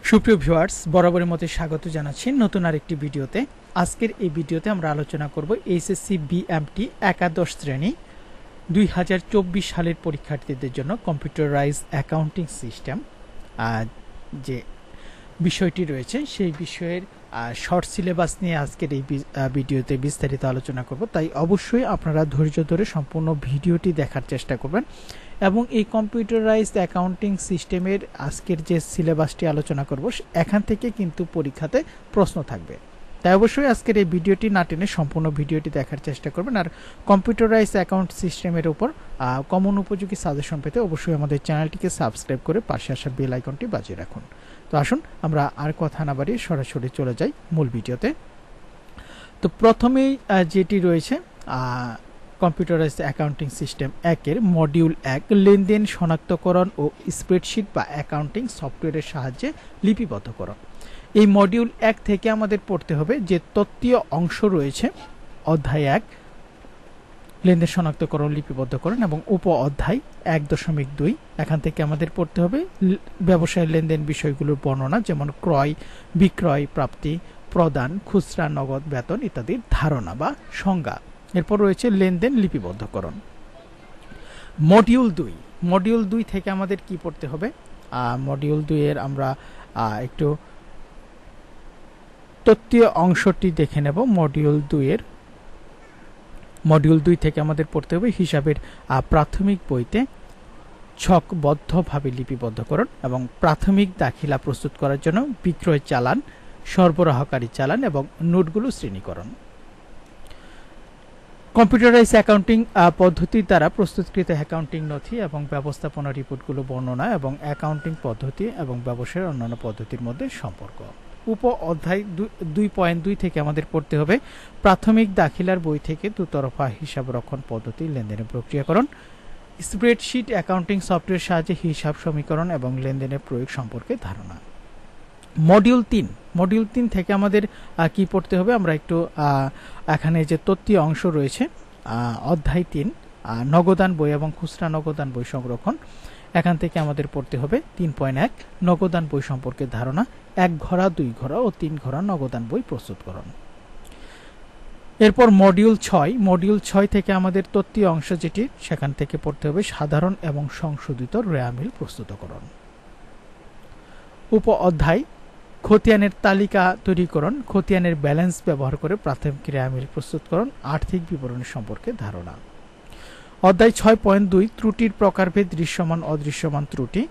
সুপ্রিয় ভিউয়ার্স, বরাবরের মতো স্বাগত জানাচ্ছি নতুন আরেকটি ভিডিওতে। আজকের এই ভিডিওতে আমরা আলোচনা করব এইচএসসি বিএমটি একাদশ শ্রেণী 2024 সালের পরীক্ষার্থীদের জন্য কম্পিউটারাইজড অ্যাকাউন্টিং সিস্টেম যে বিষয়টি রয়েছে সেই বিষয়ের শর্ট সিলেবাস নিয়ে আজকের এই ভিডিওতে বিস্তারিত আলোচনা করব। তাই অবশ্যই আপনারা ধৈর্য ধরে সম্পূর্ণ ভিডিওটি দেখার চেষ্টা করবেন এবং এই কম্পিউটারাইজড অ্যাকাউন্টিং সিস্টেমের আজকের যে সিলেবাসটি আলোচনা করব এখান থেকে কিন্তু পরীক্ষাতে প্রশ্ন থাকবে। তাই অবশ্যই আজকের এই ভিডিওটি না টেনে সম্পূর্ণ ভিডিওটি দেখার চেষ্টা করবেন। আর কম্পিউটারাইজড অ্যাকাউন্ট সিস্টেমের উপর কমন উপযোগী সাজেশন পেতে অবশ্যই আমাদের চ্যানেলটিকে সাবস্ক্রাইব করে পাশে আসা বেল আইকনটি বাজিয়ে রাখুন। তো আসুন আমরা আর কথা না বাড়িয়ে সরাসরি চলে যাই মূল ভিডিওতে। তো প্রথমেই যেটি রয়েছে কম্পিউটারাইজড অ্যাকাউন্টিং সিস্টেম 1-এর মডিউল 1 লেনদেন শনাক্তকরণ ও স্প্রেডশিট বা অ্যাকাউন্টিং সফটওয়্যারের সাহায্যে লিপিবদ্ধকরণ। এই মডিউল 1 থেকে আমাদের পড়তে হবে যে তত্ত্বীয় অংশ রয়েছে অধ্যায় 1 লেনদেন শনাক্তকরণ লিপিবদ্ধকরণ এবং উপ অধ্যায় 1.2 এখান থেকে আমাদের পড়তে হবে ব্যবসায়ের লেনদেন বিষয়গুলোর বর্ণনা, যেমন ক্রয় বিক্রয় প্রাপ্তি প্রদান খুচরা নগদ বেতন ইত্যাদির ধারণা বা সংজ্ঞা। এরপর রয়েছে লেনদেন লিপিবদ্ধকরণ। মডিউল 2 থেকে আমাদের কি পড়তে হবে? মডিউল 2 এর আমরা একটু তত্ত্বীয় অংশটি দেখে নেব। মডিউল 2 থেকে আমাদের পড়তে হবে হিসাবের প্রাথমিক বইতে ছকবদ্ধভাবে লিপিবদ্ধকরণ এবং প্রাথমিক দাখিলা প্রস্তুত করার জন্য বিক্রয় চালান, সরবরাহকারী চালান এবং নোটগুলো শ্রেণীকরণ। কম্পিউটারাইজড অ্যাকাউন্টিং পদ্ধতির দ্বারা প্রস্তুতকৃত অ্যাকাউন্টিং নথি এবং ব্যবস্থাপনা রিপোর্টগুলো বর্ণনা এবং অ্যাকাউন্টিং পদ্ধতি এবং ব্যবসায়ের অন্যান্য পদ্ধতির মধ্যে সম্পর্ক। উপ অধ্যায় 2.2 থেকে আমাদের পড়তে হবে প্রাথমিক দাখিলার বই থেকে দুতরফা হিসাব রক্ষণ পদ্ধতি, লেনদেনের প্রক্রিয়াকরণ, স্প্রেডশিট অ্যাকাউন্টিং সফটওয়্যারের সাহায্যে হিসাব সমীকরণ এবং লেনদেনের প্রয়োগ সম্পর্কে ধারণা। মডিউল 3 থেকে আমাদের কি পড়তে হবে? আমরা একটু এখানে যে তত্ত্বীয় অংশ রয়েছে অধ্যায় 3 নগদান বই এবং খুচরা নগদান বই সংরক্ষণ, এখান থেকে আমাদের পড়তে হবে 3.1 নগদান বই সম্পর্কে ধারণা, 1 ঘরা 2 ঘরা ও 3 ঘরা নগদান বই প্রস্তুতকরণ। এরপর মডিউল 6 থেকে আমাদের তত্ত্বীয় অংশ যেটি সেখান থেকে পড়তে হবে সাধারণ এবং সংশোধিত রেয়ামিল প্রস্তুতকরণ। উপ অধ্যায় খতিয়ানের তালিকা তৈরিকরণ, খতিয়ানের ব্যালেন্স ব্যবহার করে প্রাথমিক রেয়ামিল প্রস্তুতকরণ, আর্থিক বিবরণী সম্পর্কে ধারণা। অধ্যায় 6.2 ত্রুটির প্রকারভেদ, দৃশ্যমান অদৃশ্যমান ত্রুটি,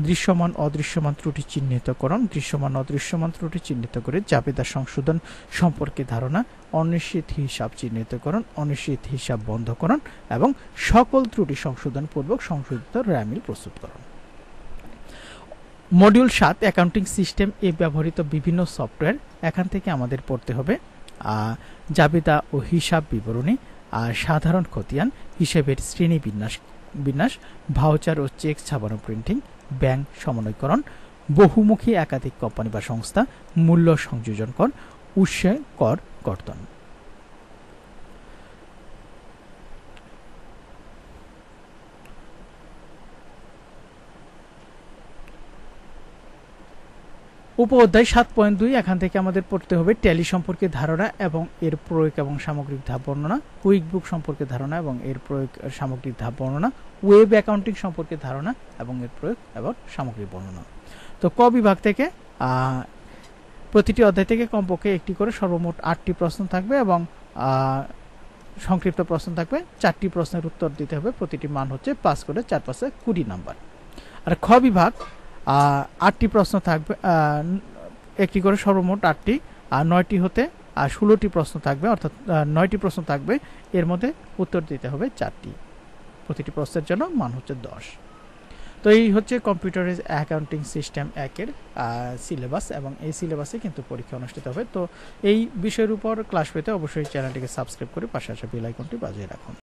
দৃশ্যমান অদৃশ্যমান ত্রুটি চিহ্নিতকরণ, দৃশ্যমান অদৃশ্যমান ত্রুটি চিহ্নিত করে জাবেদা সংশোধন সম্পর্কে ধারণা, অনিশ্চিত হিসাব চিহ্নিতকরণ, অনিশ্চিত হিসাব বন্ধকরণ এবং সকল ত্রুটি সংশোধন পূর্বক সংশোধিত রেয়ামিল প্রস্তুতকরণ। মডিউল 7 অ্যাকাউন্টিং সিস্টেম এ ব্যবহৃত বিভিন্ন সফটওয়্যার, এখান থেকে আমাদের পড়তে হবে জাবেদা ও হিসাব বিবরণী, সাধারণ খতিয়ান, হিসেবের শ্রেণী বিন্যাস, ভাউচার ও চেক ছাপানো প্রিন্টিং, ব্যাংক সমন্বয়করণ, বহুমুখী একাধিক কোম্পানি বা সংস্থা, মূল্য সংযোজন কর, উৎসে কর কর্তন। উপ অধ্যায় 7.2 এখান থেকে আমাদের পড়তে হবে ট্যালি সম্পর্কে ধারণা এবং এর প্রয়োগ এবং সামগ্রিক ধাপ বর্ণনা, কুইক বুক সম্পর্কে ধারণা এবং এর প্রয়োগ সামগ্রিক ধাপ বর্ণনা, ওয়েব অ্যাকাউন্টিং সম্পর্কে ধারণা এবং এর প্রয়োগ এবং সামগ্রিক বর্ণনা। তো ক বিভাগ থেকে প্রতিটি অধ্যায় থেকে কমপক্ষে একটি করে সর্বমোট 8টি প্রশ্ন থাকবে এবং সংক্ষিপ্ত প্রশ্ন থাকবে। 4টি প্রশ্নের উত্তর দিতে হবে, প্রতিটি মান হচ্ছে 5 করে, 4 5 20 নাম্বার। আর খ বিভাগ 8টি প্রশ্ন থাকবে, একটি করে সর্বমোট 8টি, আর 9টি হতে 16টি প্রশ্ন থাকবে, অর্থাৎ 9টি প্রশ্ন থাকবে, এর মধ্যে উত্তর দিতে হবে 4টি। প্রতিটি প্রশ্নের জন্য মান হচ্ছে 10। তো এই হচ্ছে কম্পিউটারাইজড অ্যাকাউন্টিং সিস্টেম 1-এর সিলেবাস এবং এই সিলেবাসে কিন্তু পরীক্ষা অনুষ্ঠিত হবে। তো এই বিষয়ের উপর ক্লাস পেতে অবশ্যই চ্যানেলটিকে সাবস্ক্রাইব করে পাশে আসা বেল আইকনটি বাজিয়ে রাখুন।